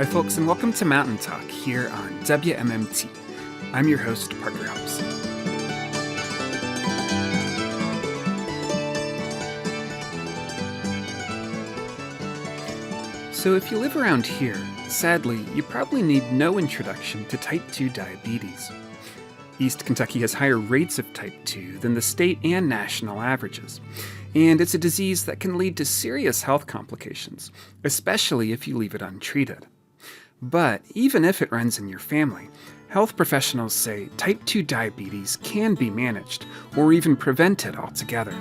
Hi folks, and welcome to Mountain Talk here on WMMT. I'm your host, Parker Hobbs. So if you live around here, sadly, you probably need no introduction to type 2 diabetes. East Kentucky has higher rates of type 2 than the state and national averages, and it's a disease that can lead to serious health complications, especially if you leave it untreated. But even if it runs in your family, health professionals say type 2 diabetes can be managed or even prevented altogether.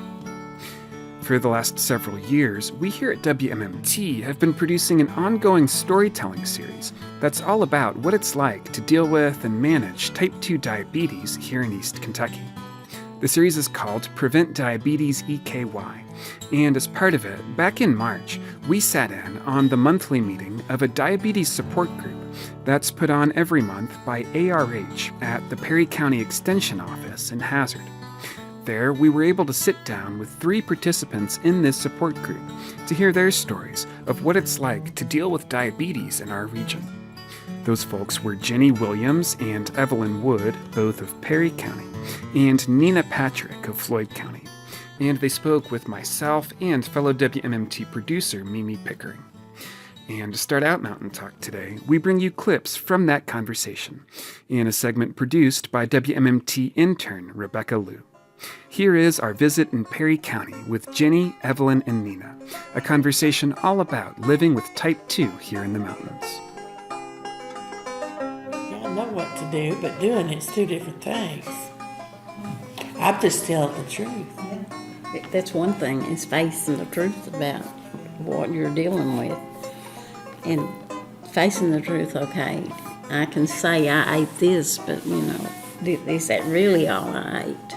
For the last several years, we here at WMMT have been producing an ongoing storytelling series that's all about what it's like to deal with and manage type 2 diabetes here in East Kentucky. The series is called Prevent Diabetes EKY, and as part of it, back in March, we sat in on the monthly meeting of a diabetes support group that's put on every month by ARH at the Perry County Extension Office in Hazard. There, we were able to sit down with 3 participants in this support group to hear their stories of what it's like to deal with diabetes in our region. Those folks were Jenny Williams and Evelyn Wood, both of Perry County, and Nina Patrick of Floyd County. And they spoke with myself and fellow WMMT producer Mimi Pickering. And to start out Mountain Talk today, we bring you clips from that conversation in a segment produced by WMMT intern Rebecca Liu. Here is our visit in Perry County with Jenny, Evelyn, and Nina, a conversation all about living with type 2 here in the mountains. I know what to do, but doing it's 2 different things. I just tell the truth. That's one thing, is facing the truth about what you're dealing with. And facing the truth, okay, I can say I ate this, but, is that really all I ate?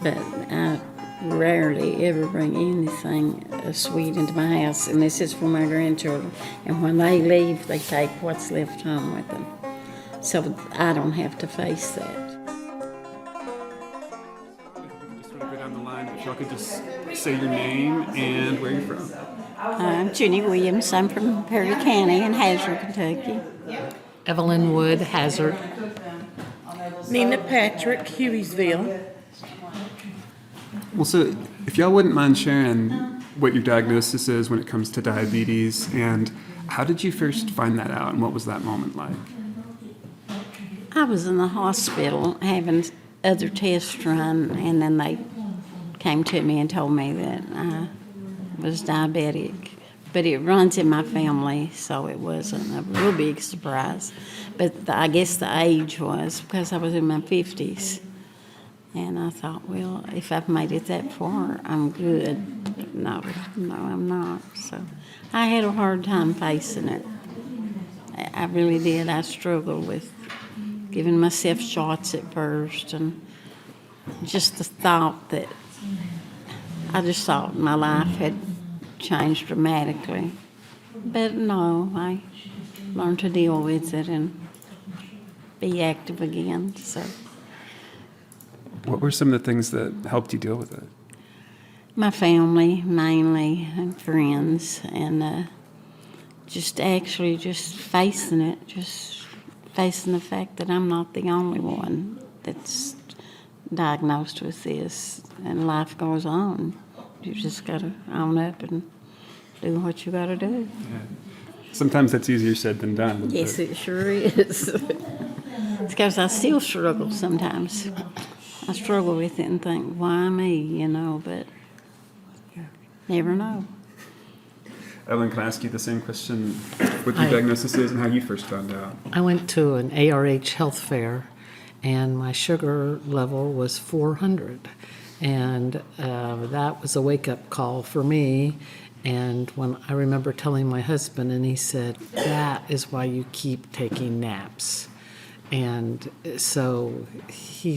But I rarely ever bring anything sweet into my house, and this is for my grandchildren. And when they leave, they take what's left home with them. So I don't have to face that. Just want to go down the line, if y'all could just say your name and where you're from. I'm Jenny Williams. I'm from Perry County in Hazard, Kentucky. Evelyn Wood, Hazard. Nina Patrick, Hueysville. Well, so if y'all wouldn't mind sharing what your diagnosis is when it comes to diabetes, and how did you first find that out, and what was that moment like? I was in the hospital having other tests run, and then they came to me and told me that I was diabetic. But it runs in my family, so it wasn't a real big surprise. But I guess the age was because I was in my 50s. And I thought, well, if I've made it that far, I'm good. No, I'm not. So I had a hard time facing it. I really did. I struggled with giving myself shots at first, and just the thought that I just thought my life had changed dramatically. But no, I learned to deal with it and be active again. So. What were some of the things that helped you deal with it? My family, mainly, and friends, and just facing it, just facing the fact that I'm not the only one that's diagnosed with this, and life goes on. You just got to own up and do what you got to do. Yeah. Sometimes that's easier said than done. Yes, it sure is. It's because I still struggle sometimes. I struggle with it and think, why me, but never know. Evelyn, can I ask you the same question? What your diagnosis is and how you first found out? I went to an ARH health fair, and my sugar level was 400. And that was a wake-up call for me. And when I remember telling my husband, and he said, that is why you keep taking naps. And so he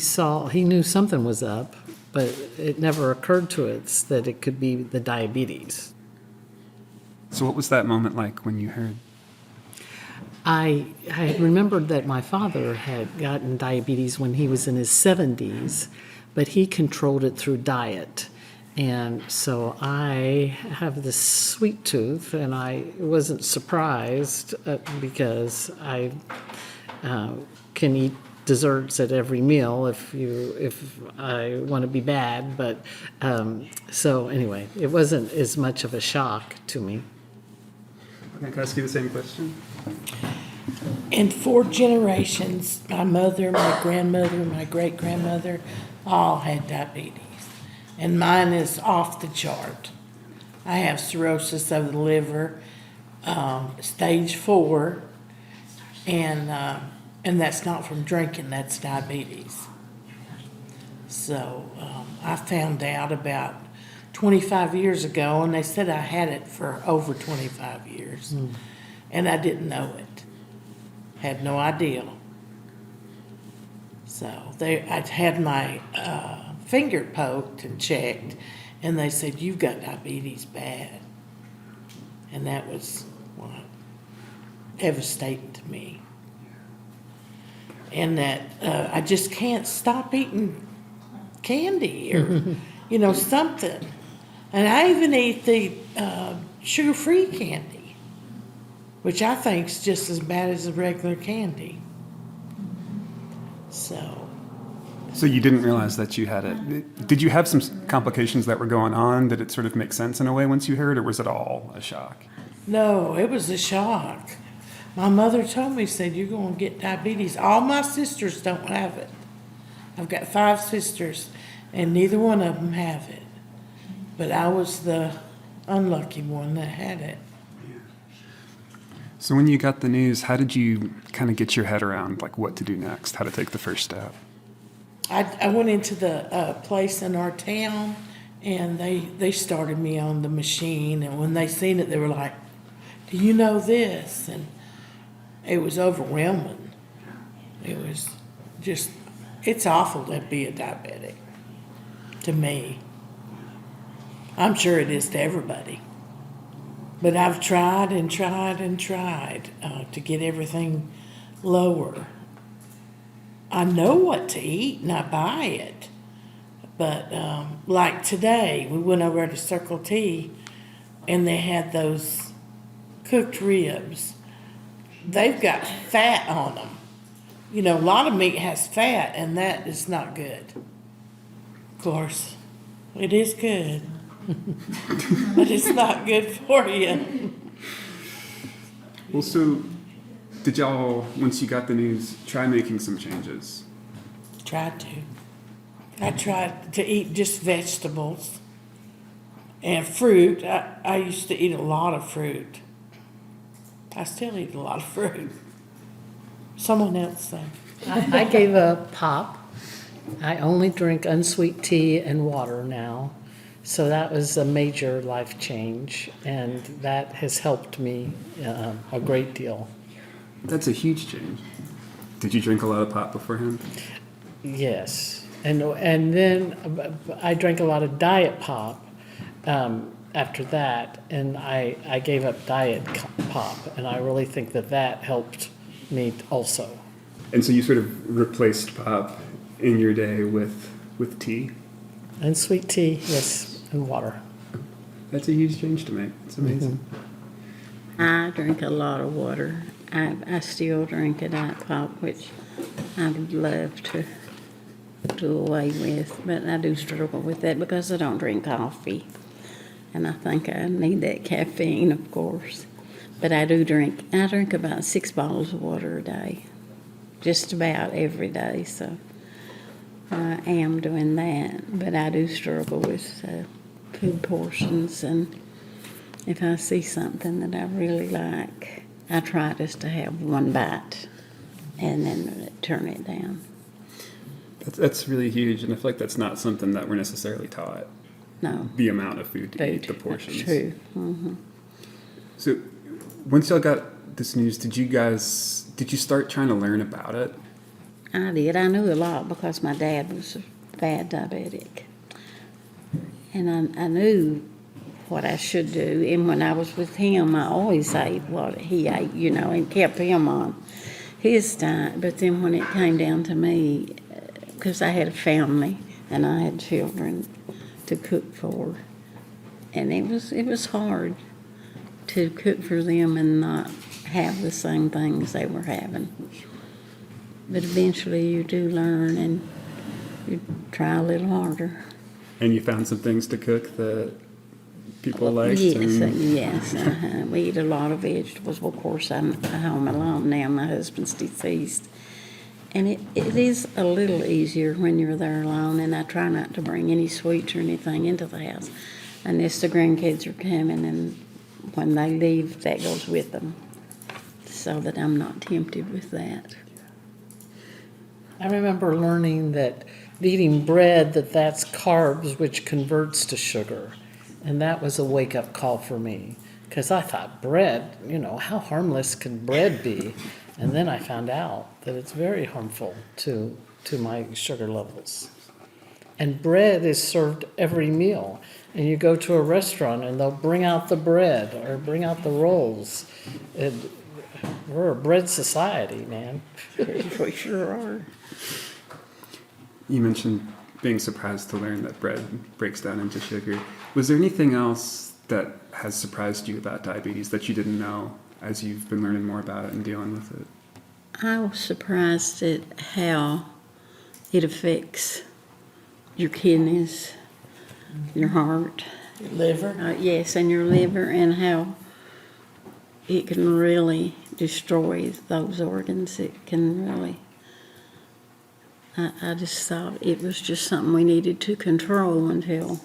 knew something was up, but it never occurred to us that it could be the diabetes. So what was that moment like when you heard? I had remembered that my father had gotten diabetes when he was in his 70s, but he controlled it through diet. And so I have this sweet tooth, and I wasn't surprised because I can eat desserts at every meal if I want to be bad. But so anyway, it wasn't as much of a shock to me. Can I ask you the same question? In 4 generations, my mother, my grandmother, my great-grandmother, all had diabetes. And mine is off the chart. I have cirrhosis of the liver, stage 4, and that's not from drinking, that's diabetes. So I found out about 25 years ago, and they said I had it for over 25 years, and I didn't know it. Had no idea. So I'd had my finger poked and checked, and they said, you've got diabetes bad. And that was devastating to me. And that I just can't stop eating candy or, something. And I even eat the sugar-free candy, which I think is just as bad as the regular candy. So you didn't realize that you had it. Did you have some complications that were going on? Did it sort of make sense in a way once you heard, or was it all a shock? no, it was a shock. My mother told me, said, you're going to get diabetes. All my sisters don't have it. I've got 5 sisters, and neither one of them have it. But I was the unlucky one that had it. So when you got the news, how did you kind of get your head around like what to do next, how to take the first step? I went into the place in our town, and they started me on the machine. And when they seen it, they were like, do you know this? And it was overwhelming. It was just, it's awful to be a diabetic, to me. I'm sure it is to everybody. But I've tried and tried and tried to get everything lower. I know what to eat and I buy it. But like today, we went over to Circle T and they had those cooked ribs. They've got fat on them. A lot of meat has fat, and that is not good. Of course, it is good, but it's not good for you. Well, so did y'all, once you got the news, try making some changes? Tried to. I tried to eat just vegetables and fruit. I used to eat a lot of fruit. I still eat a lot of fruit. Someone else say. I gave up pop. I only drink unsweet tea and water now. So that was a major life change, and that has helped me a great deal. That's a huge change. Did you drink a lot of pop beforehand? Yes. And then I drank a lot of diet pop after that, and I gave up diet pop, and I really think that helped me also. And so you sort of replaced pop in your day with tea? And sweet tea, yes, and water. That's a huge change to make. It's amazing. I drink a lot of water. I still drink a diet pop, which I would love to do away with, but I do struggle with that because I don't drink coffee. And I think I need that caffeine, of course. But I drink about 6 bottles of water a day, just about every day. So I am doing that. But I do struggle with food portions. And if I see something that I really like, I try just to have one bite and then turn it down. That's really huge, and I feel like that's not something that we're necessarily taught. No. The amount of food to eat, the portions. That's true. Mm-hmm. So once y'all got this news, did you start trying to learn about it? I did. I knew a lot because my dad was a bad diabetic. And I knew what I should do. And when I was with him, I always ate what he ate, and kept him on his diet. But then when it came down to me, because I had a family and I had children to cook for. And it was hard to cook for them and not have the same things they were having. But eventually you do learn and you try a little harder. And you found some things to cook that people liked? Yes. We eat a lot of vegetables. Well, of course, I'm home alone now. My husband's deceased. And it is a little easier when you're there alone, and I try not to bring any sweets or anything into the house unless the grandkids are coming, and when they leave, that goes with them, so that I'm not tempted with that. I remember learning that eating bread, that's carbs, which converts to sugar. And that was a wake-up call for me, because I thought, bread, how harmless can bread be? And then I found out that it's very harmful to my sugar levels. And bread is served every meal. And you go to a restaurant and they'll bring out the bread or bring out the rolls. We're a bread society, man. We sure are. You mentioned being surprised to learn that bread breaks down into sugar. Was there anything else that has surprised you about diabetes that you didn't know as you've been learning more about it and dealing with it? I was surprised at how it affects your kidneys, your heart. Liver. Yes, and your liver, and how it can really destroy those organs. It can really... I just thought it was just something we needed to control until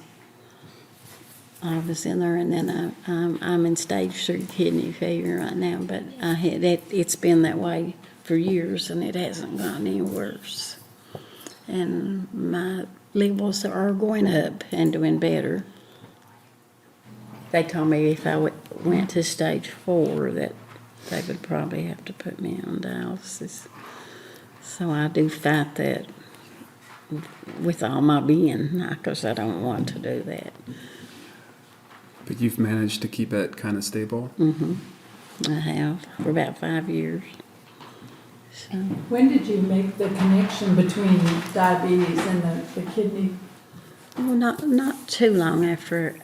I was in there, and then I'm in stage 3 kidney failure right now, but it's been that way for years, and it hasn't gotten any worse. And my levels are going up and doing better. They told me if I went to stage 4 that they would probably have to put me on dialysis. So I do fight that with all my being, because I don't want to do that. But you've managed to keep it kind of stable? I have, for about 5 years. So, When did you make the connection between diabetes and the kidney? well, not too long after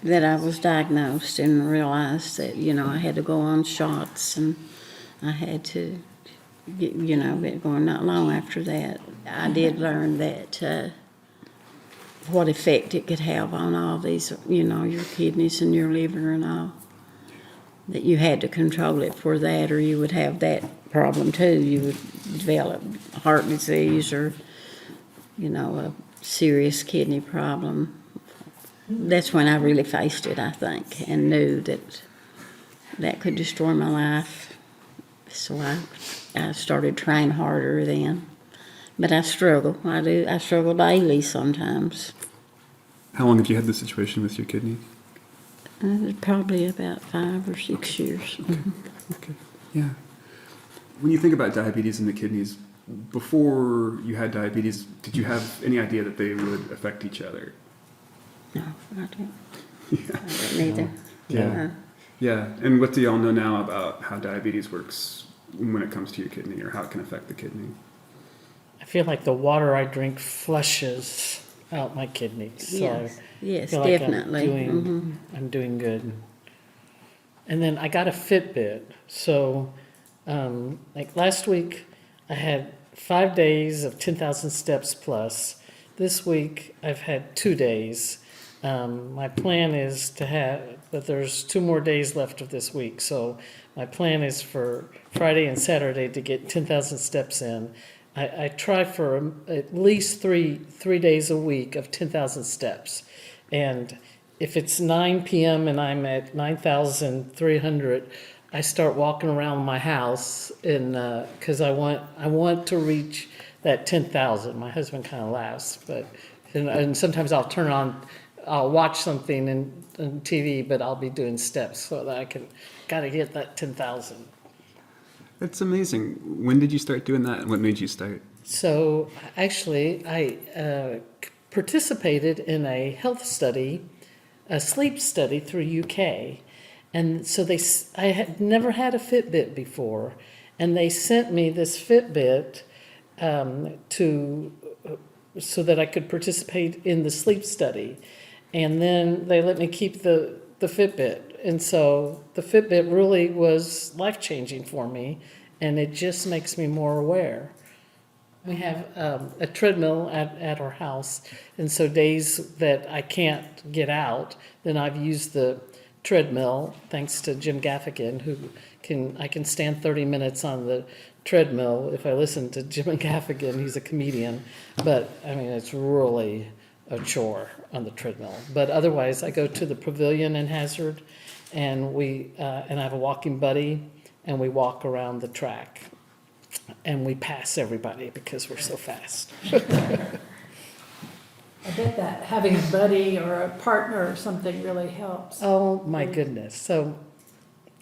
that I was diagnosed and realized that, I had to go on shots, and I had to get going. Not long after that, I did learn that what effect it could have on all these, your kidneys and your liver and all. That you had to control it for that, or you would have that problem too. You would develop heart disease or, a serious kidney problem. That's when I really faced it, I think, and knew that could destroy my life. So I started trying harder then. But I struggle. I struggle daily sometimes. How long have you had this situation with your kidney? Probably about 5 or 6 years. Okay. Yeah. When you think about diabetes and the kidneys, before you had diabetes, did you have any idea that they would affect each other? No, I don't. I don't either. Yeah. Yeah. And what do y'all know now about how diabetes works when it comes to your kidney, or how it can affect the kidney? I feel like the water I drink flushes out my kidneys. So Yes, I feel like definitely. I'm doing good. And then I got a Fitbit. So, like last week, I had 5 days of 10,000 steps plus. This week, I've had 2 days. My plan is but there's 2 more days left of this week. So my plan is for Friday and Saturday to get 10,000 steps in. I try for at least three days a week of 10,000 steps. And if it's 9 p.m. and I'm at 9,300, I start walking around my house, and because I want to reach that 10,000. My husband kind of laughs, and sometimes I'll watch something on TV, but I'll be doing steps so that I gotta get that 10,000. That's amazing. When did you start doing that, and what made you start? So actually, I participated in a health study, a sleep study through UK, and so I had never had a Fitbit before, and they sent me this Fitbit to so that I could participate in the sleep study. And then they let me keep the Fitbit. And so the Fitbit really was life-changing for me, and it just makes me more aware. We have a treadmill at our house, and so days that I can't get out, then I've used the treadmill, thanks to Jim Gaffigan, I can stand 30 minutes on the treadmill if I listen to Jim Gaffigan. He's a comedian, but I mean, it's really a chore on the treadmill. But otherwise, I go to the pavilion in Hazard, and I have a walking buddy, and we walk around the track. And we pass everybody because we're so fast. I bet that having a buddy or a partner or something really helps. Oh, my goodness. So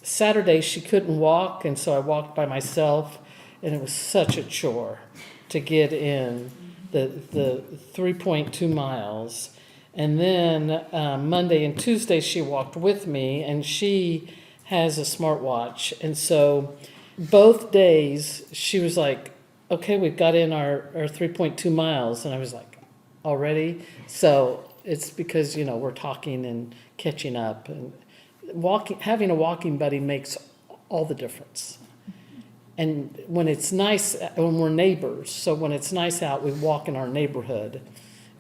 Saturday, she couldn't walk, and so I walked by myself, and it was such a chore to get in the 3.2 miles. And then Monday and Tuesday, she walked with me, and she has a smartwatch. And so both days, she was like, okay, we've got in our 3.2 miles. And I was like, already? So it's because, we're talking and catching up. And having a walking buddy makes all the difference. And when it's nice, when we're neighbors, so when it's nice out, we walk in our neighborhood,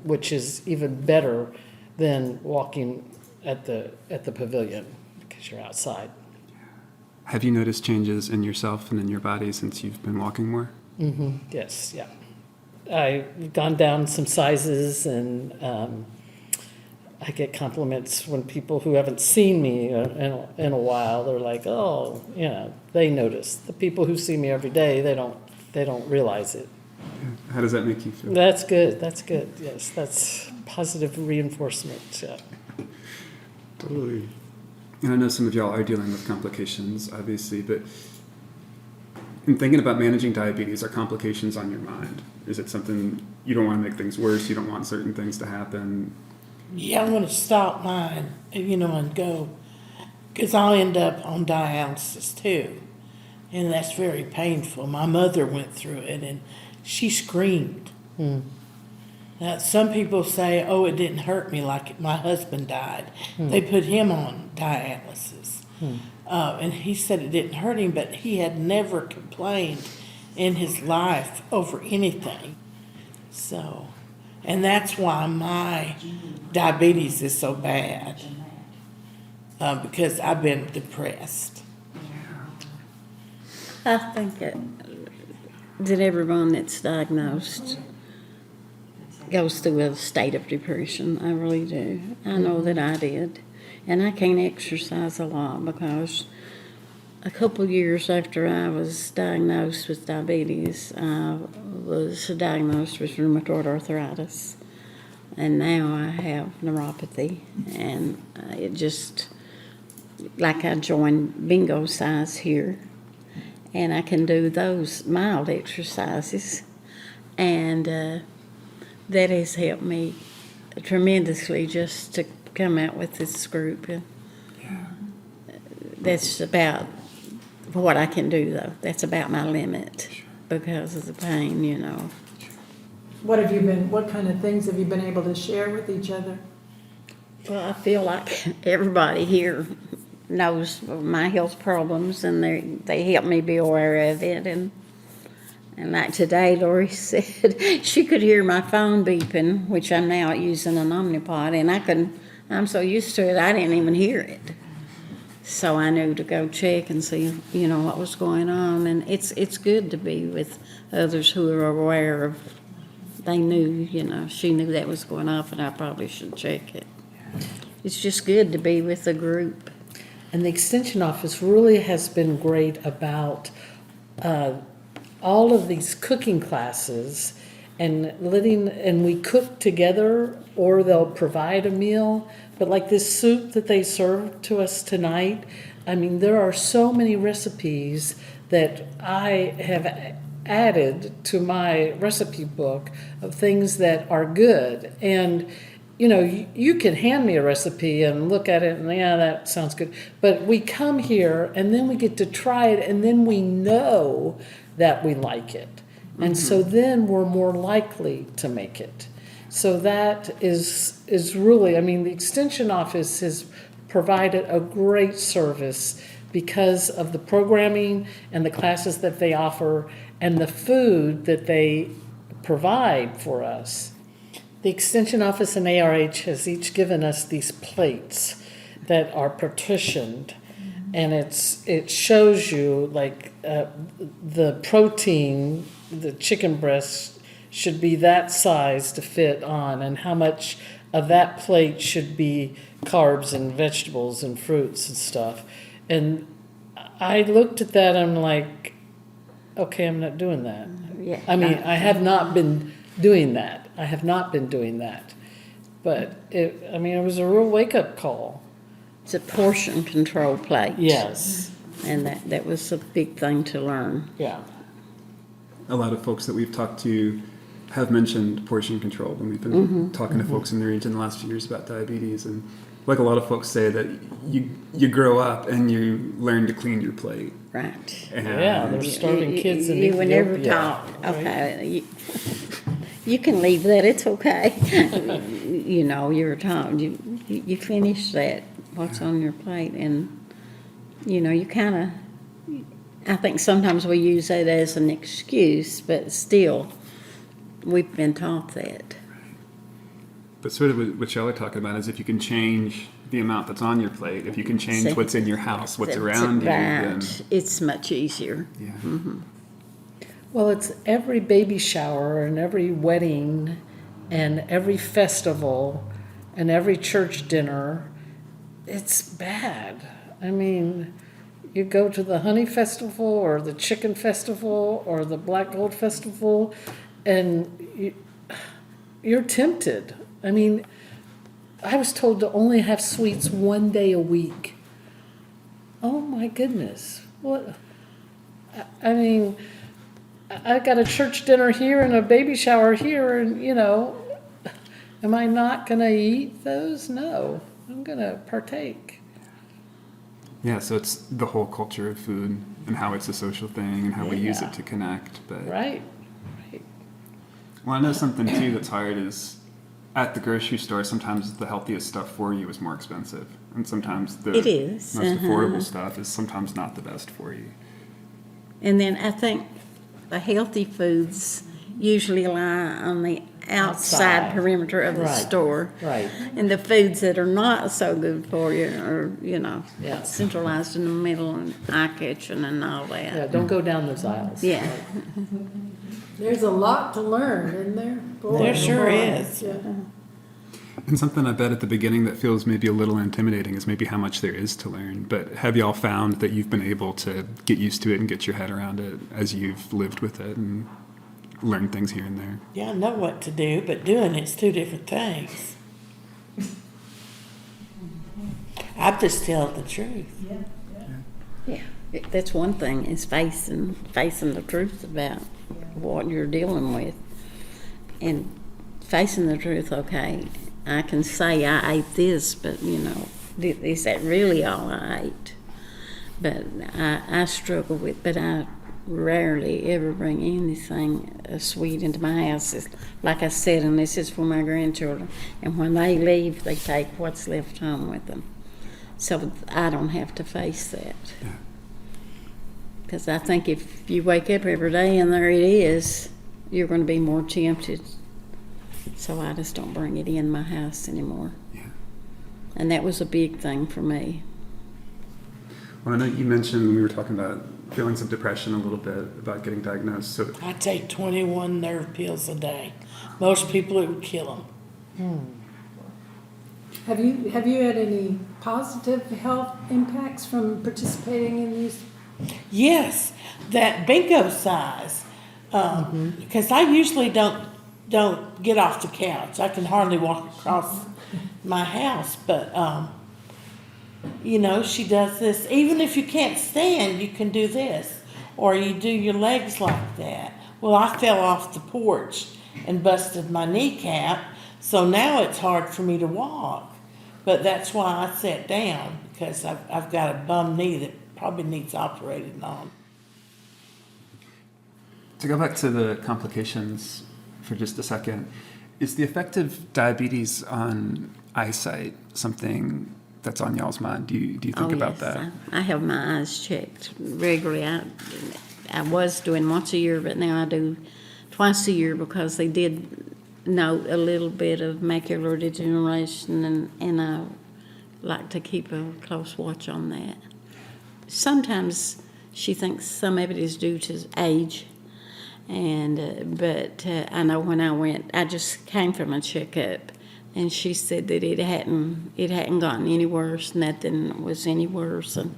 which is even better than walking at the pavilion because you're outside. Have you noticed changes in yourself and in your body since you've been walking more? Mm-hmm. Yes, yeah. I've gone down some sizes, and I get compliments when people who haven't seen me in a while, they're like, oh, they notice. The people who see me every day, they don't realize it. How does that make you feel? That's good. Yes, that's positive reinforcement. Yeah. Totally. And I know some of y'all are dealing with complications, obviously, but in thinking about managing diabetes, are complications on your mind? Is it something you don't want to make things worse? You don't want certain things to happen? Yeah, I want to stop mine, and go, because I'll end up on dialysis too. And that's very painful. My mother went through it, and she screamed. Now, some people say, oh, it didn't hurt me like my husband died. They put him on dialysis. And he said it didn't hurt him, but he had never complained in his life over anything. So, and that's why my diabetes is so bad, because I've been depressed. I think that everyone that's diagnosed goes through a state of depression. I really do. I know that I did. And I can't exercise a lot because a couple years after I was diagnosed with diabetes, I was diagnosed with rheumatoid arthritis. And now I have neuropathy. And it just, like I joined bingo size here. And I can do those mild exercises. And that has helped me tremendously just to come out with this group. And that's about what I can do, though. That's about my limit because of the pain, What kind of things have you been able to share with each other? Well, I feel like everybody here knows my health problems, and they help me be aware of it. And like today, Lori said she could hear my phone beeping, which I'm now using an Omnipod, and I'm so used to it, I didn't even hear it. So I knew to go check and see, what was going on. And it's good to be with others who are aware of, they knew, she knew that was going off, and I probably should check it. It's just good to be with a group. And the Extension Office really has been great about all of these cooking classes and we cook together, or they'll provide a meal. But like this soup that they served to us tonight, I mean, there are so many recipes that I have added to my recipe book of things that are good. And you can hand me a recipe and look at it and, yeah, that sounds good. But we come here and then we get to try it, and then we know that we like it. And so then we're more likely to make it. So that is really, I mean, the Extension Office has provided a great service because of the programming and the classes that they offer and the food that they provide for us. The Extension Office and ARH has each given us these plates that are partitioned, and it shows you like the protein, the chicken breast should be that size to fit on, and how much of that plate should be carbs and vegetables and fruits and stuff. And I looked at that, I'm like, okay, I'm not doing that. Yeah. I mean, I have not been doing that. I have not been doing that. But it was a real wake-up call. It's a portion control plate. Yes. And that was a big thing to learn. Yeah. A lot of folks that we've talked to have mentioned portion control when we've been talking to folks in the region the last few years about diabetes. And like a lot of folks say, that you grow up and you learn to clean your plate. Right. And Yeah, there's starving kids in You were never Ethiopia. taught, okay, you can leave that, it's okay. You know, you were taught, you finish that, what's on your plate, and, you know, you kind of, I think sometimes we use that as an excuse, but still, we've been taught that. But sort of what y'all are talking about is if you can change the amount that's on your plate, if you can change See, what's in your house, what's That's around you, then right. It's much easier. yeah. Well, it's every baby shower and every wedding and every festival and every church dinner. It's bad. I mean, you go to the honey festival or the chicken festival or the black gold festival, and you're tempted. I mean, I was told to only have sweets one day a week. Oh my goodness. What? I mean, I got a church dinner here and a baby shower here, and you know, am I not going to eat those? No, I'm going to partake. Yeah, so it's the whole culture of food and how it's a social thing and how we use Yeah. it to connect. But Right. well, I know something too that's hard is at the grocery store, sometimes the healthiest stuff for you is more expensive. And sometimes the It is, most affordable stuff is sometimes not the best for you. And then I think the healthy foods usually lie on the outside Outside. perimeter of the Right. store. Right. And the foods that are not so good for you are, you know, Yeah. centralized in the middle and eye catching and all Yeah, that. don't go down those aisles. Yeah. There's a lot to learn, isn't there? Boy, There oh sure boy. is. Yeah. And something I bet at the beginning that feels maybe a little intimidating is maybe how much there is to learn. But have y'all found that you've been able to get used to it and get your head around it as you've lived with it and learned things here and there? Yeah, I know what to do, but doing it's two different things. I just tell the truth. Yeah. That's one thing, is facing the truth about what you're dealing with. And facing the truth, okay, I can say I ate this, but, you know, is that really all I ate? But I struggle with, but I rarely ever bring anything sweet into my house. It's, like I said, and this is for my grandchildren. And when they leave, they take what's left home with them. So I don't have to face that. Because I think if you wake up every day and there it is, you're going to be more tempted. So I just don't bring it in my house anymore. Yeah. And that was a big thing for me. Well, I know you mentioned when we were talking about feelings of depression a little bit about getting diagnosed. So I take 21 nerve pills a day. Most people, it would kill them. Have you had any positive health impacts from participating in these? Yes, that bingo size. Because I usually don't get off the couch. I can hardly walk across my house, but you know, she does this. Even if you can't stand, you can do this, or you do your legs like that. Well, I fell off the porch and busted my kneecap, so now it's hard for me to walk. But that's why I sat down, because I've got a bum knee that probably needs operated on. To go back to the complications for just a second, is the effect of diabetes on eyesight something that's on y'all's mind? Do you think about that? I have my eyes checked regularly. I was doing once a year, but now I do twice a year because they did note a little bit of macular degeneration, and I like to keep a close watch on that. Sometimes she thinks some of it is due to age, but I know when I just came from a checkup, and she said that it hadn't gotten any worse, nothing was any worse, and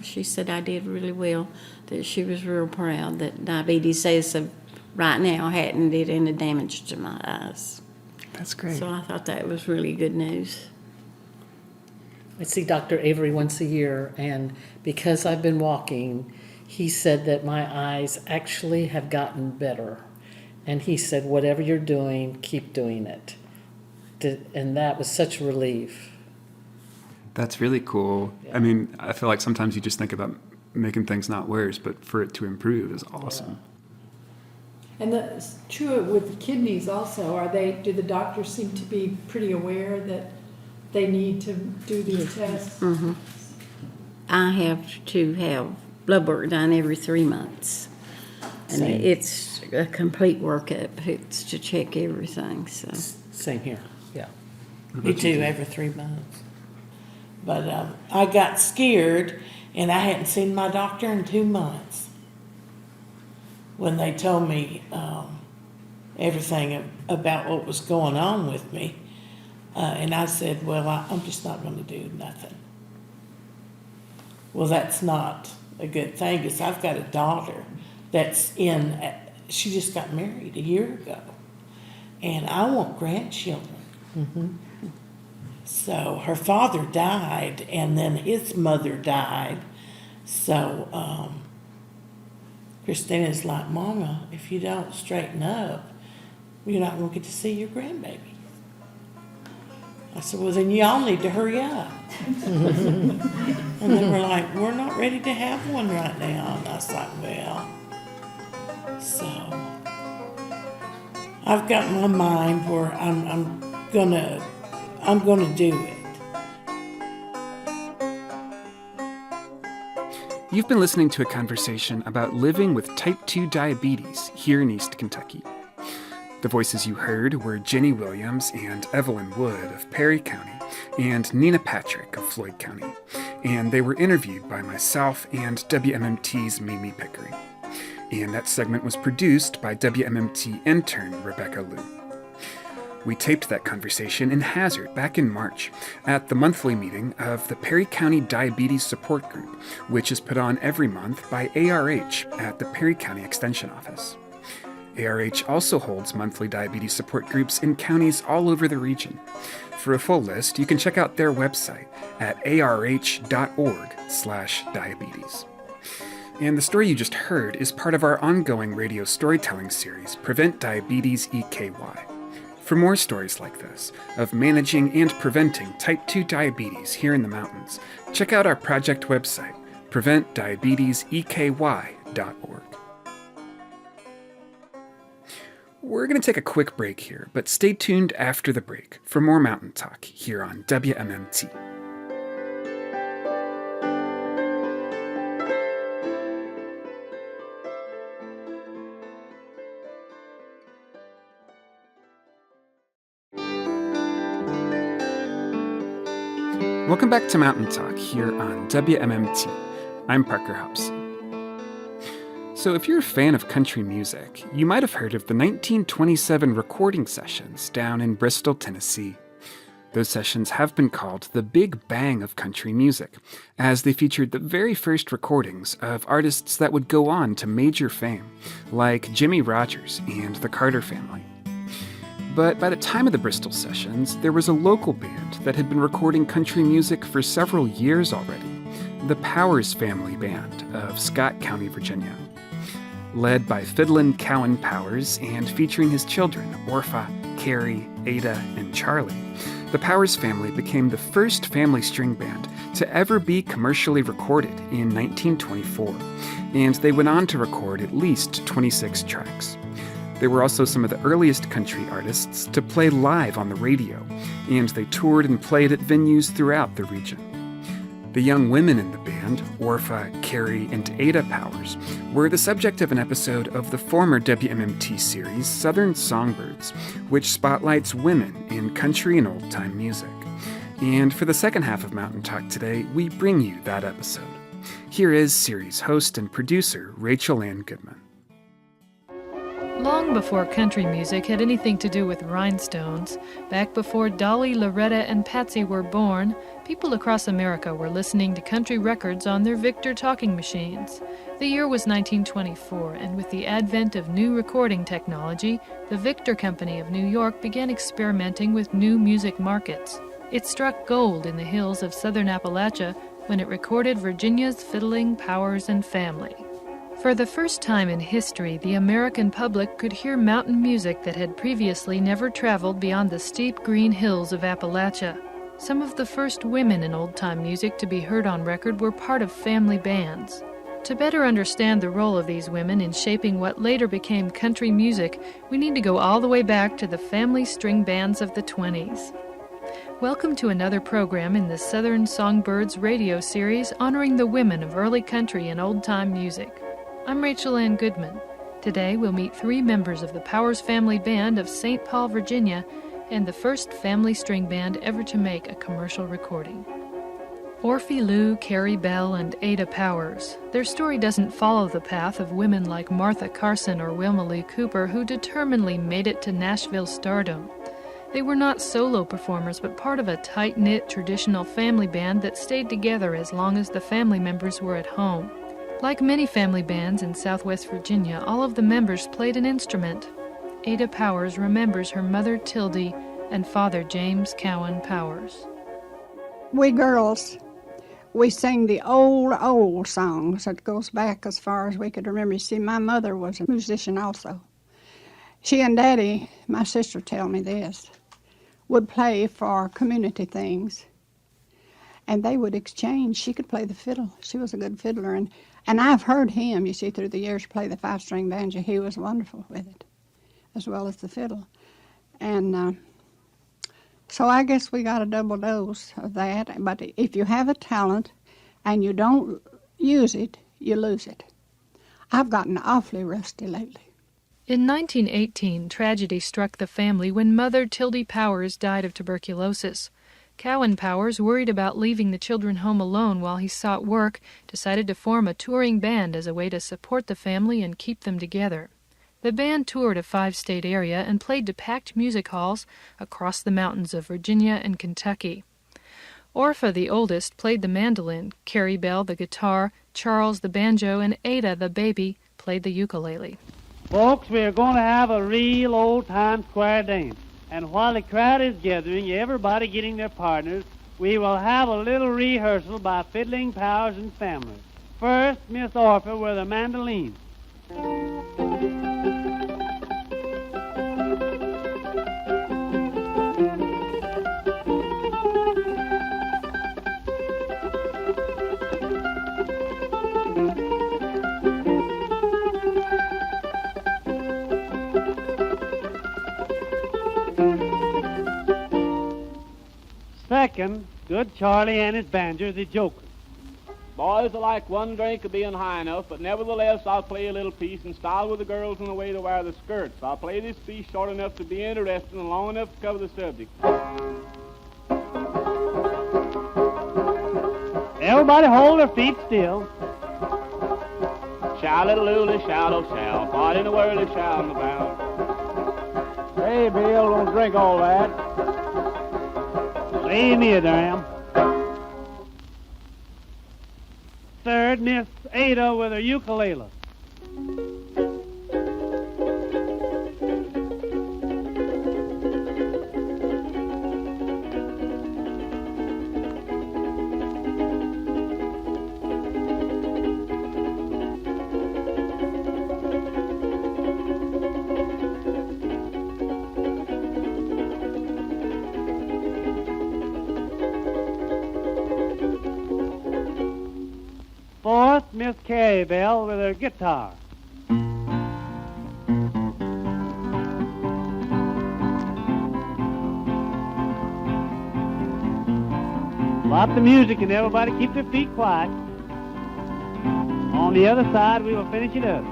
she said I did really well, that she was real proud that diabetes as of right now hadn't did any damage to my eyes. That's great. So I thought that was really good news. I see Dr. Avery once a year, and because I've been walking, he said that my eyes actually have gotten better. And he said, whatever you're doing, keep doing it. And that was such a relief. That's really cool. Yeah. I mean, I feel like sometimes you just think about making things not worse, but for it to improve is awesome. And that's true with the kidneys also. Do the doctors seem to be pretty aware that they need to do these tests? Mm-hmm. I have to have blood work done every 3 months. And Same. it's a complete workup. It's to check everything, so. Same here, yeah. Me too, every 3 months. But I got scared, and I hadn't seen my doctor in 2 months when they told me everything about what was going on with me. And I said, well, I'm just not going to do nothing. Well, that's not a good thing, because I've got a daughter that's she just got married a year ago, and I want grandchildren. Mm-hmm. So her father died, and then his mother died. So Christina's like, Mama, if you don't straighten up, you're not going to get to see your grandbaby. I said, well, then y'all need to hurry up. And they were like, we're not ready to have one right now. And I was like, well, so I've got my mind where I'm gonna do it. You've been listening to a conversation about living with type 2 diabetes here in East Kentucky. The voices you heard were Jenny Williams and Evelyn Wood of Perry County and Nina Patrick of Floyd County, and they were interviewed by myself and WMMT's Mimi Pickering. And that segment was produced by WMMT intern Rebecca Liu. We taped that conversation in Hazard back in March at the monthly meeting of the Perry County Diabetes Support Group, which is put on every month by ARH at the Perry County Extension Office. ARH also holds monthly diabetes support groups in counties all over the region. For a full list, you can check out their website at arh.org/diabetes. And the story you just heard is part of our ongoing radio storytelling series, Prevent Diabetes EKY. For more stories like this, of managing and preventing type 2 diabetes here in the mountains, check out our project website, preventdiabeteseky.org. We're going to take a quick break here, but stay tuned after the break for more Mountain Talk here on WMMT. Welcome back to Mountain Talk here on WMMT. I'm Parker Hobson. So if you're a fan of country music, you might have heard of the 1927 recording sessions down in Bristol, Tennessee. Those sessions have been called the Big Bang of country music, as they featured the very first recordings of artists that would go on to major fame, like Jimmie Rodgers and the Carter Family. But by the time of the Bristol sessions, there was a local band that had been recording country music for several years already, the Powers Family Band of Scott County, Virginia. Led by Fiddlin' Cowan Powers and featuring his children, Orpha, Carrie, Ada, and Charlie, the Powers family became the first family string band to ever be commercially recorded in 1924, and they went on to record at least 26 tracks. They were also some of the earliest country artists to play live on the radio, and they toured and played at venues throughout the region. The young women in the band, Orpha, Carrie, and Ada Powers, were the subject of an episode of the former WMMT series Southern Songbirds, which spotlights women in country and old-time music. And for the second half of Mountain Talk today, we bring you that episode. Here is series host and producer Rachel Ann Goodman. Long before country music had anything to do with rhinestones, back before Dolly, Loretta, and Patsy were born, people across America were listening to country records on their Victor talking machines. The year was 1924, and with the advent of new recording technology, the Victor Company of New York began experimenting with new music markets. It struck gold in the hills of southern Appalachia when it recorded Virginia's Fiddling Powers and Family. For the first time in history, the American public could hear mountain music that had previously never traveled beyond the steep green hills of Appalachia. Some of the first women in old-time music to be heard on record were part of family bands. To better understand the role of these women in shaping what later became country music, we need to go all the way back to the family string bands of the 20s. Welcome to another program in the Southern Songbirds radio series honoring the women of early country and old-time music. I'm Rachel Ann Goodman. Today we'll meet three members of the Powers Family Band of St. Paul, Virginia, and the first family string band ever to make a commercial recording. Orphy Lou, Carrie Bell, and Ada Powers. Their story doesn't follow the path of women like Martha Carson or Wilma Lee Cooper, who determinedly made it to Nashville stardom. They were not solo performers, but part of a tight-knit traditional family band that stayed together as long as the family members were at home. Like many family bands in Southwest Virginia, all of the members played an instrument. Ada Powers remembers her mother Tildy and father James Cowan Powers. We girls, we sing the old songs that goes back as far as we could remember. You see, my mother was a musician also. She and Daddy, my sister tell me this, would play for community things. And they would exchange. She could play the fiddle. She was a good fiddler. And I've heard him, you see, through the years play the five-string banjo. He was wonderful with it, as well as the fiddle. And so I guess we got a double dose of that. But if you have a talent and you don't use it, you lose it. I've gotten awfully rusty lately. In 1918, tragedy struck the family when Mother Tildy Powers died of tuberculosis. Cowan Powers, worried about leaving the children home alone while he sought work, decided to form a touring band as a way to support the family and keep them together. The band toured a 5-state area and played to packed music halls across the mountains of Virginia and Kentucky. Orpha, the oldest, played the mandolin, Carrie Bell the guitar, Charles the banjo, and Ada, the baby, played the ukulele. Folks, we're going to have a real old-time square dance. And while the crowd is gathering, everybody getting their partners, we will have a little rehearsal by Fiddling Powers and Family. First, Miss Orpha with a mandolin. Second, good Charlie and his banjo, the joker. Boys, I like one drink of being high enough, but nevertheless I'll play a little piece in style with the girls in the way they wear the skirts. I'll play this piece short enough to be interesting and long enough to cover the subject. Everybody hold their feet still. Shout little looly, shout oh shout, what in the world is shouting about? Hey, Bill, don't drink all that. Leave me there. Third, Miss Ada with her ukulele. Miss Carrie Bell with her guitar. Stop the music and everybody keep their feet quiet. On the other side, we will finish it up.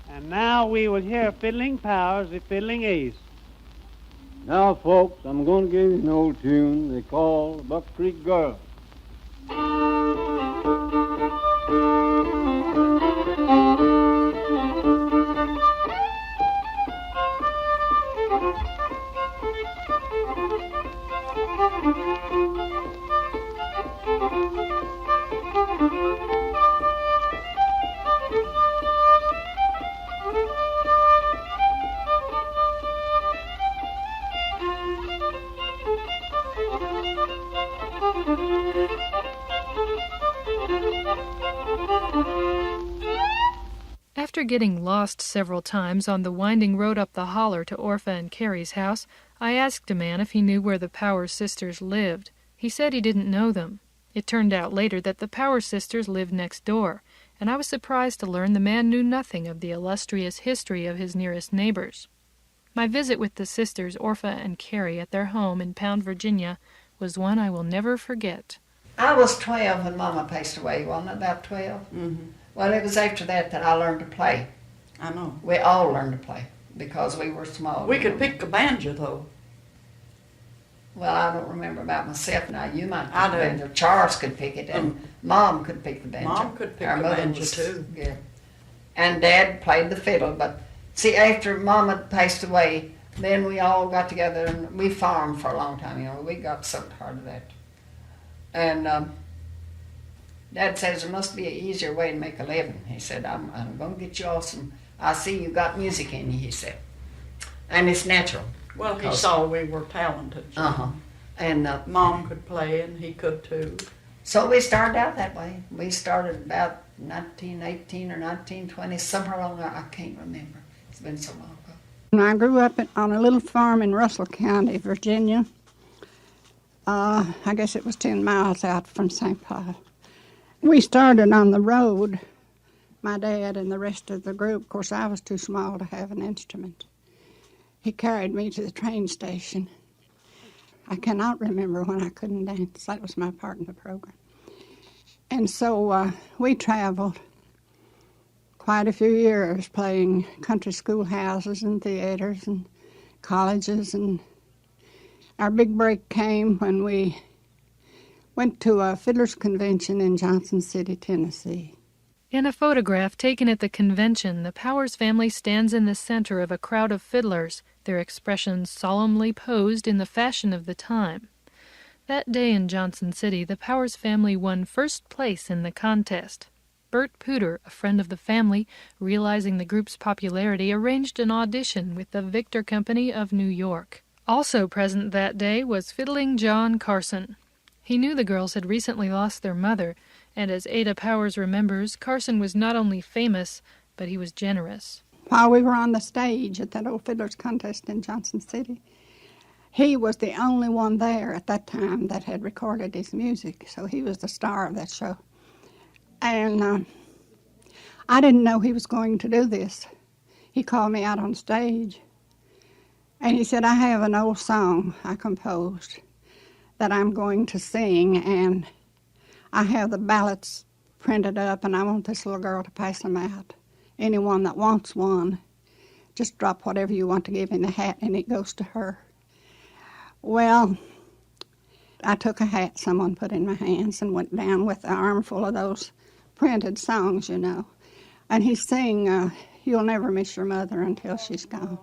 And now we will hear Fiddling Powers, the Fiddling Ace. Now, folks, I'm going to give you an old tune they call Buck Creek Girl. After getting lost several times on the winding road up the holler to Orpha and Carrie's house, I asked a man if he knew where the Power sisters lived. He said he didn't know them. It turned out later that the Power sisters lived next door, and I was surprised to learn the man knew nothing of the illustrious history of his nearest neighbors. My visit with the sisters, Orpha and Carrie, at their home in Pound, Virginia, was one I will never forget. I was 12 when Mama passed away, wasn't it? About 12? Mm-hmm. Well, it was after that I learned to play. I know. We all learned to play because we were small. We could pick a banjo, though. Well, I don't remember about myself now. You might pick I the do. banjo. Charles could pick it, and Mom could pick the banjo. Mom could pick Our the mother banjo, was too. Good. And Dad played the fiddle. But see, after Mama passed away, then we all got together and we farmed for a long time. You know, we got so tired of that. And Dad says there must be an easier way to make a living. He said, I'm going to get you all some. I see you got music in you, he said. And it's natural. Well, he saw we were talented. Uh-huh. And Mom could play, and he could too. so we started out that way. We started about 1918 or 1920, somewhere along there. I can't remember. It's been so long ago. And I grew up on a little farm in Russell County, Virginia. I guess it was 10 miles out from St. Paul. We started on the road, my dad and the rest of the group. Of course, I was too small to have an instrument. He carried me to the train station. I cannot remember when I couldn't dance. That was my part in the program. And so we traveled quite a few years playing country schoolhouses and theaters and colleges. And our big break came when we went to a fiddlers' convention in Johnson City, Tennessee. In a photograph taken at the convention, the Powers family stands in the center of a crowd of fiddlers, their expressions solemnly posed in the fashion of the time. That day in Johnson City, the Powers family won first place in the contest. Bert Pooter, a friend of the family, realizing the group's popularity, arranged an audition with the Victor Company of New York. Also present that day was Fiddling John Carson. He knew the girls had recently lost their mother, and as Ada Powers remembers, Carson was not only famous, but he was generous. While we were on the stage at that old fiddlers contest in Johnson City, he was the only one there at that time that had recorded his music, so he was the star of that show. And I didn't know he was going to do this. He called me out on stage, and he said, I have an old song I composed that I'm going to sing, and I have the ballots printed up, and I want this little girl to pass them out. Anyone that wants one, just drop whatever you want to give in the hat, and it goes to her. Well, I took a hat someone put in my hands and went down with an armful of those printed songs, you know. And he sang, You'll Never Miss Your Mother Until She's Gone.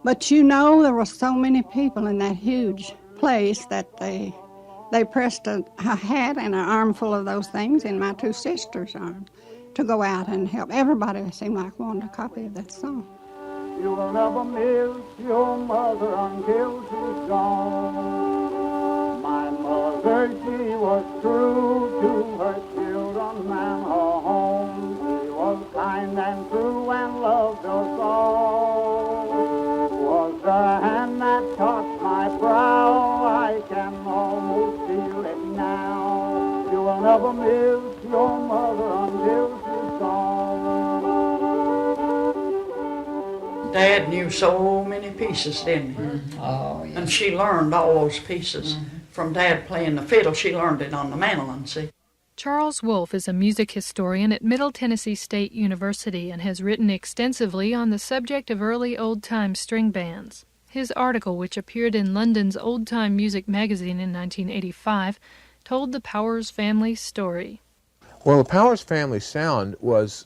But you know, there were so many people in that huge place that they pressed a hat and an armful of those things in my two sisters' arms to go out and help. Everybody seemed like wanted a copy of that song. You will never miss your mother until she's gone. My mother, she was true to her children and her home. She was kind and true and loved us all. Was the hand that touched my brow, I can almost feel it now. Dad knew so many pieces, didn't he? Oh, yes. And she learned all those pieces from Dad playing the fiddle. She learned it on the mandolin, see? Charles Wolfe is a music historian at Middle Tennessee State University and has written extensively on the subject of early old-time string bands. His article, which appeared in London's Old Time Music magazine in 1985, told the Powers family story. Well, the Powers family sound was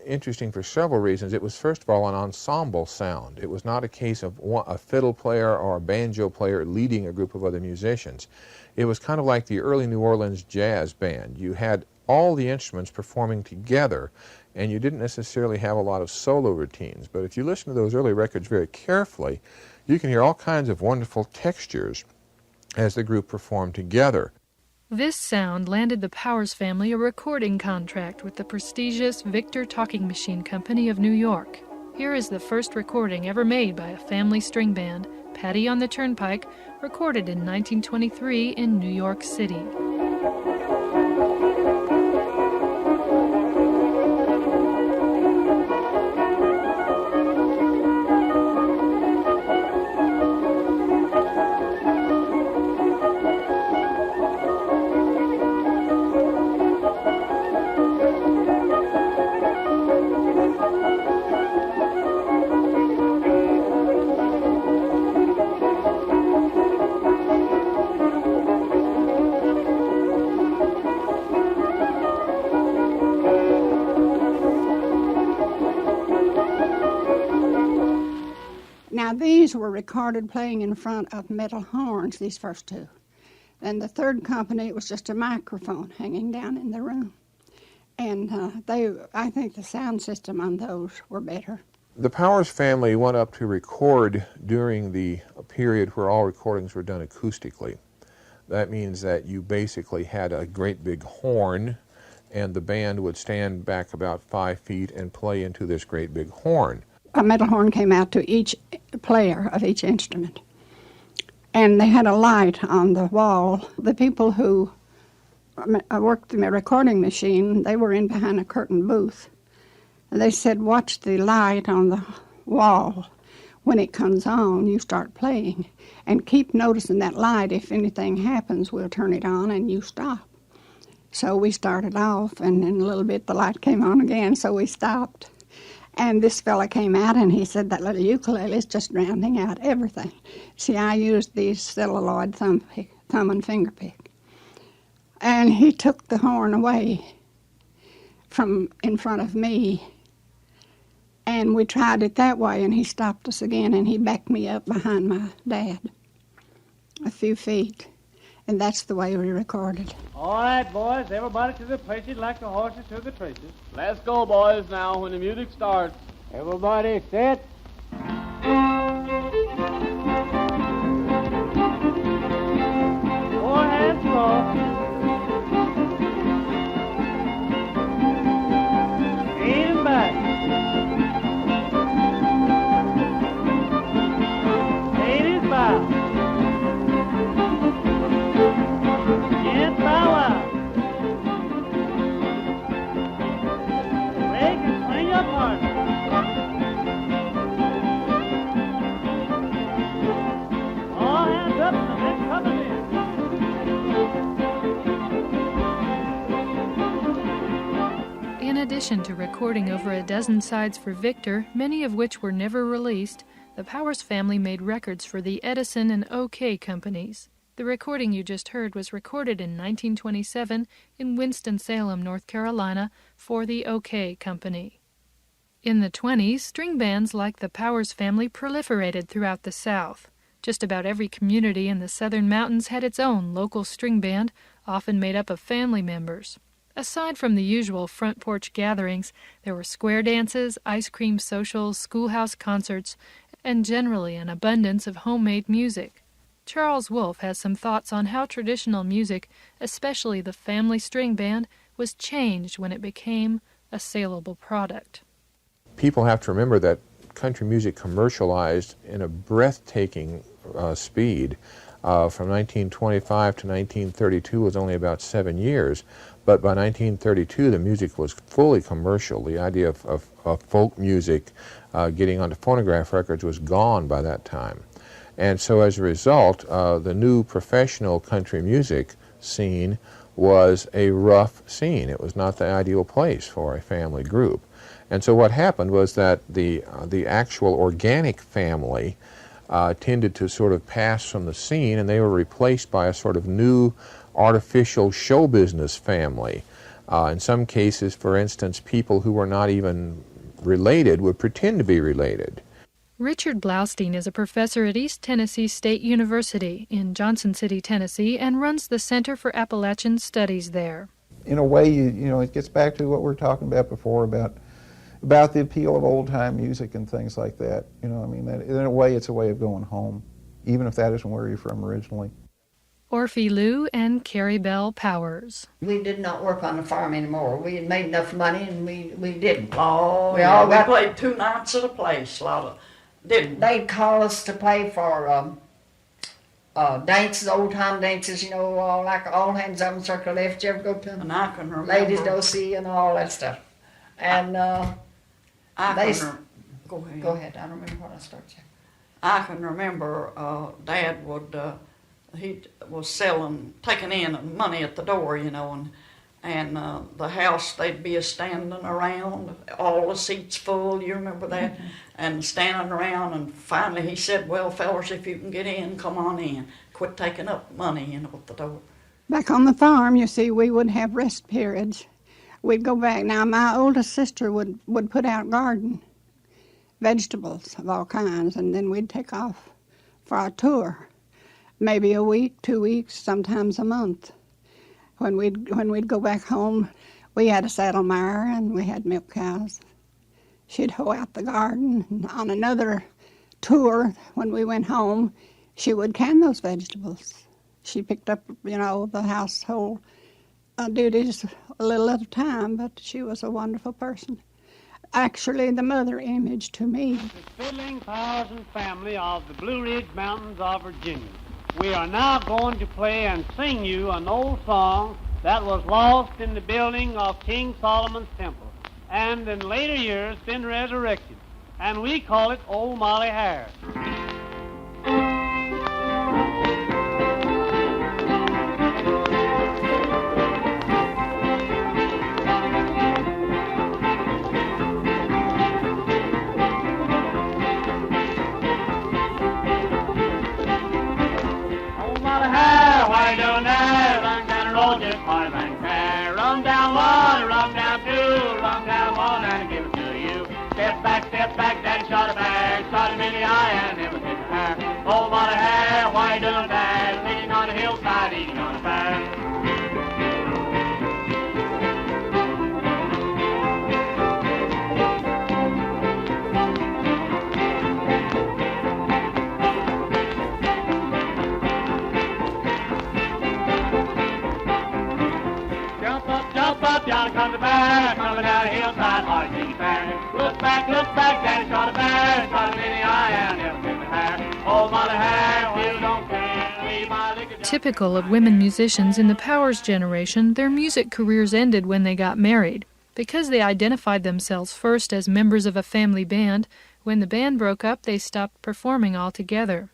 interesting for several reasons. It was, first of all, an ensemble sound. It was not a case of a fiddle player or a banjo player leading a group of other musicians. It was kind of like the early New Orleans jazz band. You had all the instruments performing together, and you didn't necessarily have a lot of solo routines. But if you listen to those early records very carefully, you can hear all kinds of wonderful textures as the group performed together. This sound landed the Powers family a recording contract with the prestigious Victor Talking Machine Company of New York. Here is the first recording ever made by a family string band, Patty on the Turnpike, recorded in 1923 in New York City. Now these were recorded playing in front of metal horns, these first two. Then the third company, it was just a microphone hanging down in the room. And I think the sound system on those were better. The Powers family went up to record during the period where all recordings were done acoustically. That means that you basically had a great big horn, and the band would stand back about 5 feet and play into this great big horn. A metal horn came out to each player of each instrument. And they had a light on the wall. The people who worked in the recording machine, they were in behind a curtain booth. And they said, watch the light on the wall. When it comes on, you start playing. And keep noticing that light. If anything happens, we'll turn it on and you stop. So we started off, and in a little bit the light came on again, so we stopped. And this fella came out and he said, that little ukulele is just drowning out everything. See, I used these celluloid thumb and finger pick. And he took the horn away from in front of me. And we tried it that way, and he stopped us again, and he backed me up behind my dad a few feet. And that's the way we recorded. All right, boys, everybody to the places like the horses to the traces. Let's go, boys, now, when the music starts. Everybody set. Four hands off. Eight and back. Eight is bow. Bow out. Break and swing your partner. All hands up and then coming in. In addition to recording over a dozen sides for Victor, many of which were never released, the Powers family made records for the Edison and OK companies. The recording you just heard was recorded in 1927 in Winston-Salem, North Carolina, for the OK Company. In the 1920s, string bands like the Powers family proliferated throughout the South. Just about every community in the Southern Mountains had its own local string band, often made up of family members. Aside from the usual front porch gatherings, there were square dances, ice cream socials, schoolhouse concerts, and generally an abundance of homemade music. Charles Wolfe has some thoughts on how traditional music, especially the family string band, was changed when it became a saleable product. People have to remember that country music commercialized in a breathtaking speed. From 1925 to 1932 was only about 7 years, But by 1932, the music was fully commercial. The idea of folk music getting onto phonograph records was gone by that time. And so as a result, the new professional country music scene was a rough scene. It was not the ideal place for a family group. And so what happened was that the actual organic family tended to sort of pass from the scene, and they were replaced by a sort of new artificial show business family. In some cases, for instance, people who were not even related would pretend to be related. Richard Blaustein is a professor at East Tennessee State University in Johnson City, Tennessee, and runs the Center for Appalachian Studies there. In a way, you know, it gets back to what we were talking about before about the appeal of old-time music and things like that. You know, I mean, that, in a way, it's a way of going home, even if that isn't where you're from originally. Orphe Lou and Carrie Bell Powers. We did not work on the farm anymore. We had made enough money, and we didn't. Oh, we yeah, all we got, played 2 nights at a place, a lot of, didn't. They'd call us to play for dances, old-time dances, you know, like all hands up in circle left. You ever go to them? And I can remember. Ladies don't see and all that stuff. And Go ahead. Go ahead. I don't remember what I started. I can remember Dad would, he was taking in money at the door, you know, and the house, they'd be standing around, all the seats full, you remember that? Mm-hmm. And standing around, and finally he said, well, fellas, if you can get in, come on in. Quit taking up money, you know, at the door. Back on the farm, you see, we would have rest periods. We'd go back. Now, my oldest sister would put out garden, vegetables of all kinds, and then we'd take off for our tour. Maybe a week, 2 weeks, sometimes a month. When we'd go back home, we had a saddle mare and we had milk cows. She'd hoe out the garden. And on another tour, when we went home, she would can those vegetables. She picked up, you know, the household duties a little at a time, but she was a wonderful person. Actually, the mother image to me. The Fiddling Powers and family of the Blue Ridge Mountains of Virginia. We are now going to play and sing you an old song that was lost in the building of King Solomon's Temple and in later years been resurrected, and we call it Old Molly Hare. Why don't I run down the road just hard and fair? Run down one, run down two, run down one and give it to you. Step back, daddy shot a bag, shot him in the eye and never took a hair. Oh, Molly Hare, why don't I sitting on the hillside eating on a fire? Down comes the bear, coming down the hillside, hard to see fair. Look back, daddy shot a bear, shot him in the eye and never took the hair. Oh, Molly Hare, you don't care, leave my liquor. Typical of women musicians in the Powers generation, their music careers ended when they got married. Because they identified themselves first as members of a family band, when the band broke up, they stopped performing altogether.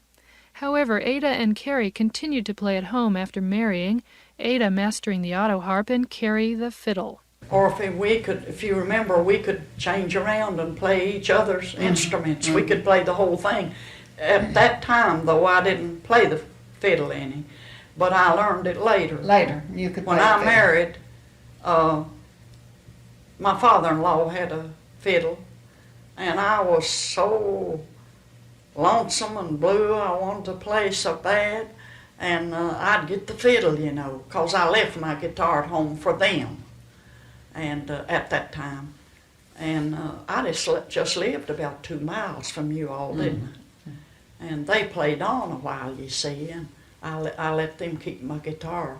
However, Ada and Carrie continued to play at home after marrying, Ada mastering the auto harp and Carrie the fiddle. Or if we could, if you remember, we could change around and play each other's instruments. We could play the whole thing. At that time, though, I didn't play the fiddle any, but I learned it later. Later, you could play when I the married, my father-in-law had a fiddle, and I was so lonesome and blue. I wanted to play so bad. And I'd get the fiddle, you know, because I left my guitar at home for them and at that time. And I just lived about 2 miles from you all, didn't I? And they played on a while, you see, and I let them keep my guitar.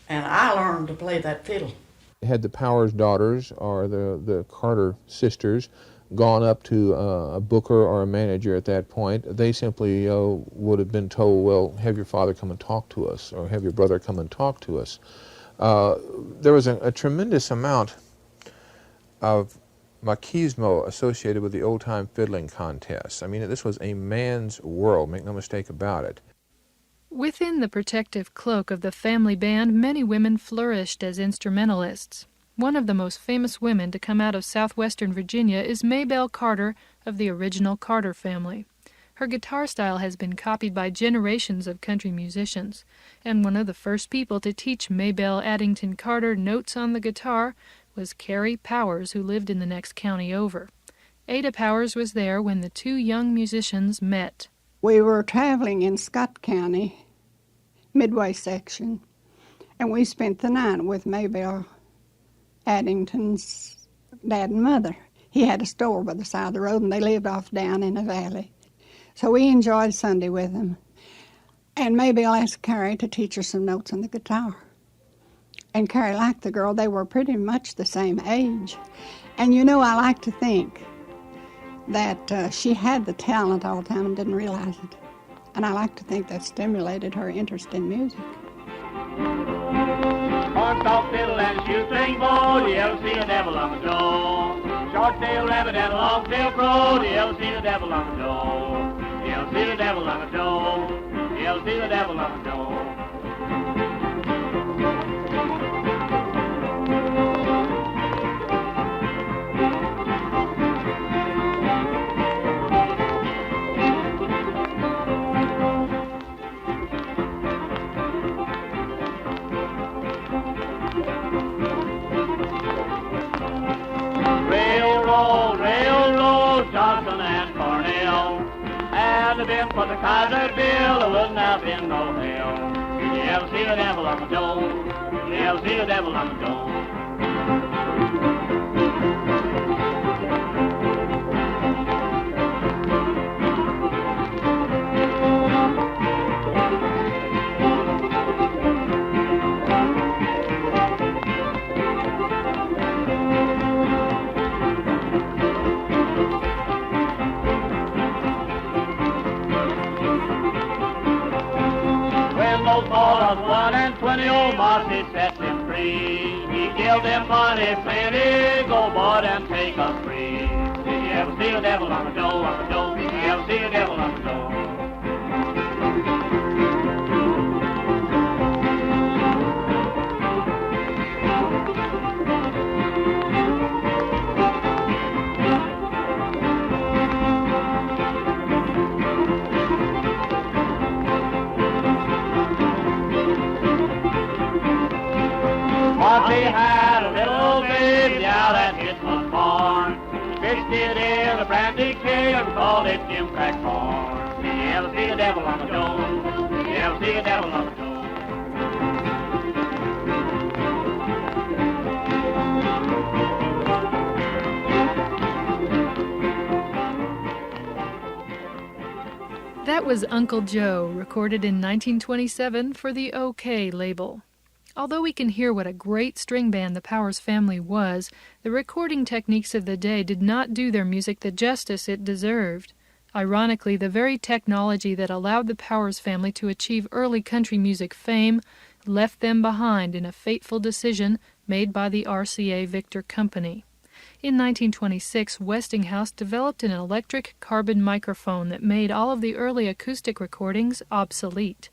And I learned to play that fiddle. Had the Powers daughters or the Carter sisters gone up to a booker or a manager at that point, they simply would have been told, well, have your father come and talk to us, or have your brother come and talk to us. there was a tremendous amount of machismo associated with the old-time fiddling contests. I mean, this was a man's world, make no mistake about it. Within the protective cloak of the family band, many women flourished as instrumentalists. One of the most famous women to come out of southwestern Virginia is Maybelle Carter of the original Carter family. Her guitar style has been copied by generations of country musicians, and one of the first people to teach Maybelle Addington Carter notes on the guitar was Carrie Powers, who lived in the next county over. Ada Powers was there when the two young musicians met. We were traveling in Scott County, Midway section, and we spent the night with Maybelle Addington's dad and mother. He had a store by the side of the road, and they lived off down in the valley. So we enjoyed Sunday with them. And Maybelle asked Carrie to teach her some notes on the guitar. And Carrie liked the girl. They were pretty much the same age. And you know, I like to think that she had the talent all the time and didn't realize it. And I like to think that stimulated her interest in music. Cornstalk fiddle and a shoestring bow, you ever see a devil on the door? Short-tailed rabbit and a long-tailed crow, you ever see the devil on the door? You ever see the devil on the door? You ever see the devil on the door? Johnson and Cornell, had it been for the Kaiser Bill, there wouldn't have been no hell. Did you ever see the devil on the door? Did you ever see the devil on the door? Old Marcy set him free. He gave them money plenty, go boy and take us free. Did you ever see the devil on the door, on the door? Did you ever see the devil on the door? Marcy had a little baby, yeah, that it was born. Fished it in a brandy keg and called it Jim Crack corn. Did you ever see the devil on the door? Did you ever see the devil on the door? That was Uncle Joe, recorded in 1927 for the OK label. Although we can hear what a great string band the Powers family was, the recording techniques of the day did not do their music the justice it deserved. Ironically, the very technology that allowed the Powers family to achieve early country music fame left them behind in a fateful decision made by the RCA Victor Company. In 1926, Westinghouse developed an electric carbon microphone that made all of the early acoustic recordings obsolete.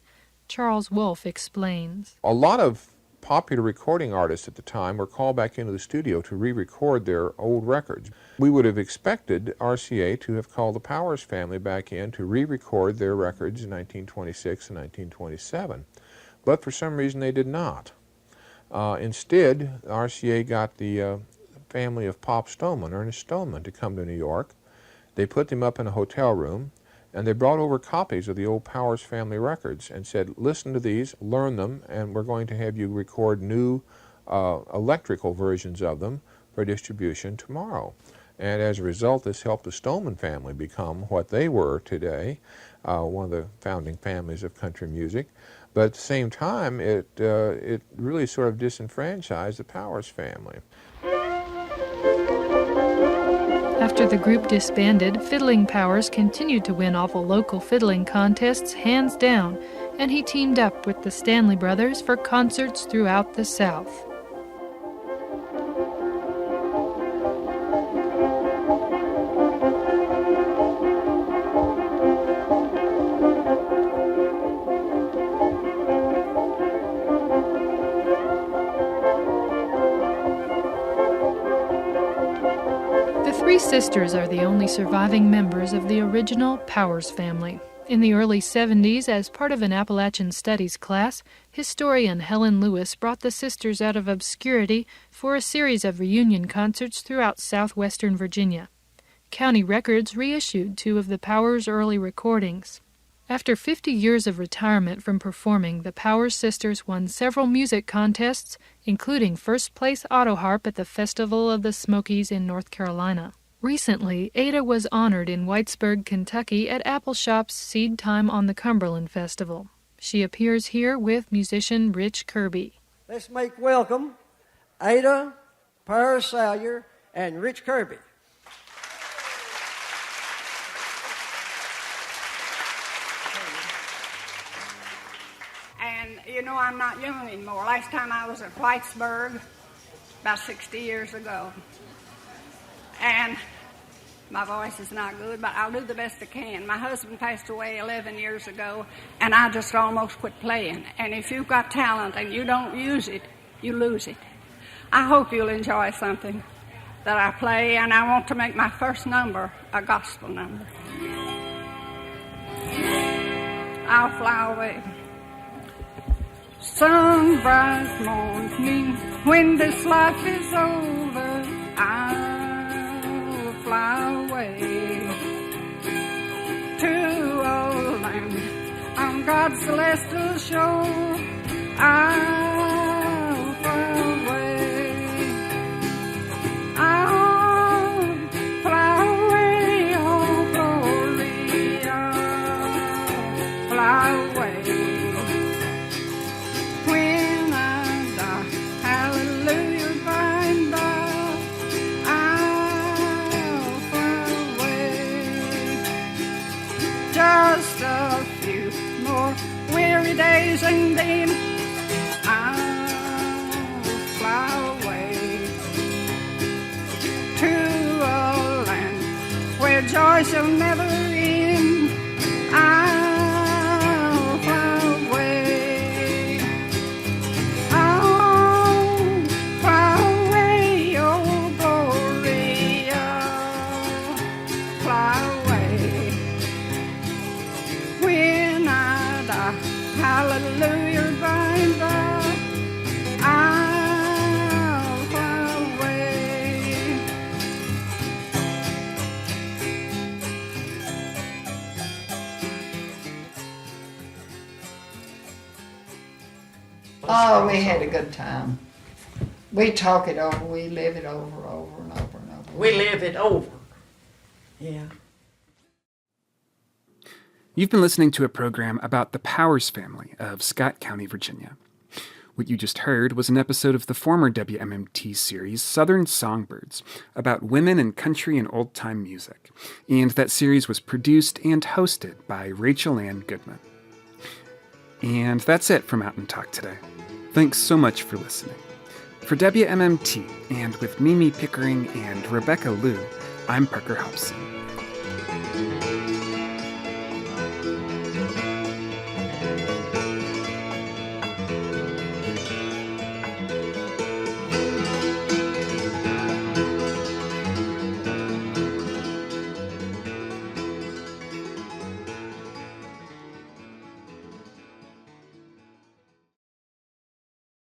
Charles Wolfe explains. A lot of popular recording artists at the time were called back into the studio to re-record their old records. We would have expected RCA to have called the Powers family back in to re-record their records in 1926 and 1927, but for some reason they did not. Instead, RCA got the family of Pop Stoneman, Ernest Stoneman, to come to New York. They put them up in a hotel room, and they brought over copies of the old Powers family records and said, listen to these, learn them, and we're going to have you record new electrical versions of them for distribution tomorrow. And as a result, this helped the Stoneman family become what they were today, one of the founding families of country music. But at the same time, it really sort of disenfranchised the Powers family. After the group disbanded, Fiddling Powers continued to win all the local fiddling contests hands down, and he teamed up with the Stanley Brothers for concerts throughout the South. The three sisters are the only surviving members of the original Powers family. In the early 70s, as part of an Appalachian Studies class, historian Helen Lewis brought the sisters out of obscurity for a series of reunion concerts throughout southwestern Virginia. County Records reissued 2 of the Powers' early recordings. After 50 years of retirement from performing, the Powers sisters won several music contests, including first-place auto harp at the Festival of the Smokies in North Carolina. Recently, Ada was honored in Whitesburg, Kentucky at Appleshop's Seed Time on the Cumberland Festival. She appears here with musician Rich Kirby. Let's make welcome Ada, Paris Salyer, and Rich Kirby. And, you know, I'm not young anymore. Last time I was at Whitesburg, about 60 years ago. And my voice is not good, but I'll do the best I can. My husband passed away 11 years ago, and I just almost quit playing. And if you've got talent and you don't use it, you lose it. I hope you'll enjoy something that I play, and I want to make my first number a gospel number. I'll fly away. Sunbright morning, when this life is over, I'll fly away to a land on God's celestial shore. I'll fly away. I'll fly away, oh glory, I'll fly away. When I die, hallelujah, by and by, I'll fly away. Just a few more weary days and then I'll fly away to a land where joy shall never end. I'll fly away. I'll fly away, oh glory, I'll fly away. When I die, hallelujah, by and by, I'll fly away. Oh, we had a good time. We talk it over, we live it over and over and over. We live it over. Yeah. You've been listening to a program about the Powers family of Scott County, Virginia. What you just heard was an episode of the former WMMT series Southern Songbirds, about women in country and old-time music, and that series was produced and hosted by Rachel Ann Goodman. And that's it for Mountain Talk today. Thanks so much for listening. For WMMT, and with Mimi Pickering and Rebecca Liu, I'm Parker Hobson.